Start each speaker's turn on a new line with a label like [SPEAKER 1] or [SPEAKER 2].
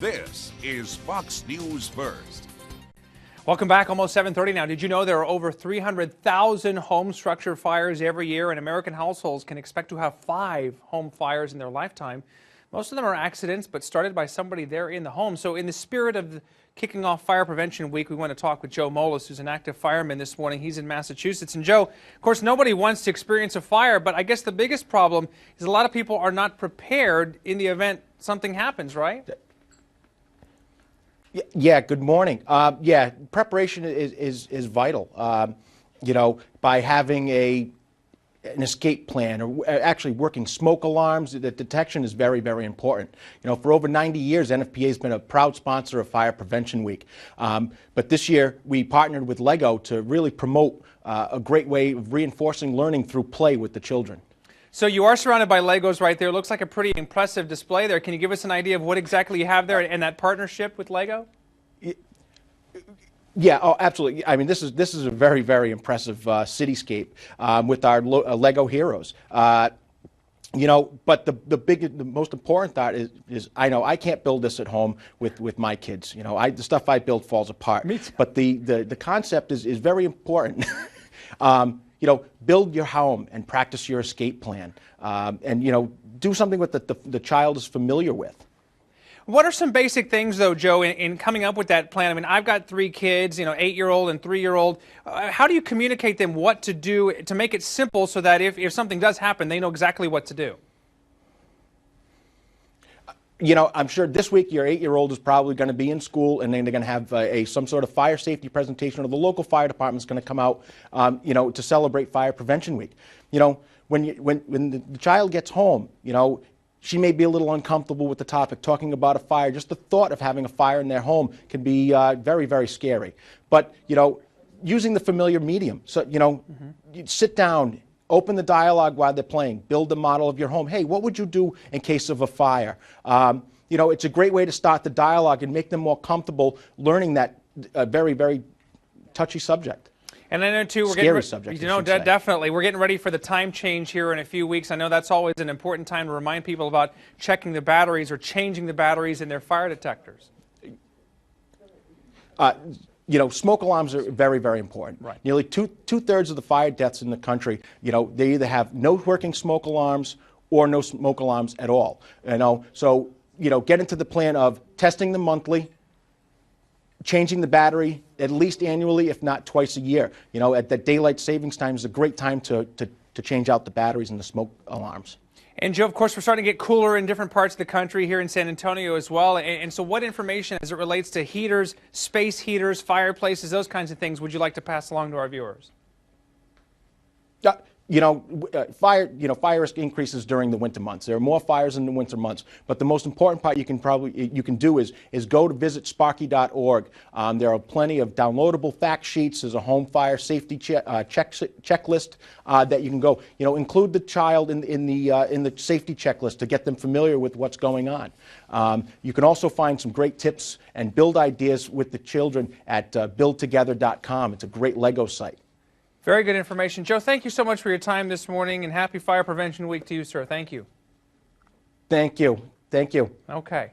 [SPEAKER 1] This is Fox News First.
[SPEAKER 2] Welcome back. Almost 7:30 now. Did you know there are over 300,000 home structure fires every year, and American households can expect to have 5 home fires in their lifetime? Most of them are accidents, but started by somebody there in the home. So in the spirit of kicking off Fire Prevention Week, we want to talk with Joe Molis, who's an active fireman this morning. He's in Massachusetts. And Joe, of course, nobody wants to experience a fire, but I guess the biggest problem is a lot of people are not prepared in the event something happens, right?
[SPEAKER 3] Yeah, good morning. Yeah, preparation is vital. By having an escape plan, or actually working smoke alarms, the detection is very, very important. For over 90 years, NFPA has been a proud sponsor of Fire Prevention Week. But this year, we partnered with LEGO to really promote a great way of reinforcing learning through play with the children.
[SPEAKER 2] So you are surrounded by Legos right there. Looks like a pretty impressive display there. Can you give us an idea of what exactly you have there and that partnership with Lego?
[SPEAKER 3] Yeah, oh, absolutely. I mean, this is a very, very impressive cityscape with our Lego heroes. But the most important thought is I know I can't build this at home with my kids. The stuff I build falls apart.
[SPEAKER 2] Me too.
[SPEAKER 3] But the concept is very important. Build your home and practice your escape plan, and do something with the child is familiar with.
[SPEAKER 2] What are some basic things, though, Joe, in coming up with that plan? I mean, I've got 3 kids, 8-year-old and 3-year-old. How do you communicate them what to do to make it simple so that if something does happen, they know exactly what to do?
[SPEAKER 3] I'm sure this week your 8-year-old is probably going to be in school, and then they're going to have some sort of fire safety presentation, or the local fire department is going to come out, to celebrate Fire Prevention Week. When the child gets home, she may be a little uncomfortable with the topic, talking about a fire. Just the thought of having a fire in their home can be very, very scary. But, using the familiar medium. So, you sit down, open the dialogue while they're playing, build the model of your home. Hey, what would you do in case of a fire? It's a great way to start the dialogue and make them more comfortable learning that very, very touchy subject.
[SPEAKER 2] And I know, too, we're
[SPEAKER 3] scary subject.
[SPEAKER 2] Definitely. We're getting ready for the time change here in a few weeks. I know that's always an important time to remind people about checking the batteries or changing the batteries in their fire detectors.
[SPEAKER 3] Smoke alarms are very, very important.
[SPEAKER 2] Right.
[SPEAKER 3] Nearly two-thirds of the fire deaths in the country, they either have no working smoke alarms or no smoke alarms at all. So get into the plan of testing them monthly, changing the battery at least annually, if not twice a year. At that daylight savings time is a great time to change out the batteries and the smoke alarms.
[SPEAKER 2] And Joe, of course, we're starting to get cooler in different parts of the country, here in San Antonio as well. And so what information as it relates to heaters, space heaters, fireplaces, those kinds of things would you like to pass along to our viewers? Fire risk increases during the winter months. There are more fires in the winter months. But the most important part you can do is go to visit Sparky.org. There are plenty of downloadable fact sheets. There's a home fire safety checklist that you can go. Include the child in the safety checklist to get them familiar with what's going on. You can also find some great tips and build ideas with the children at buildtogether.com. It's a great Lego site. Very good information. Joe, thank you so much for your time this morning, and happy Fire Prevention Week to you, sir. Thank you.
[SPEAKER 3] Thank you. Thank you.
[SPEAKER 2] Okay.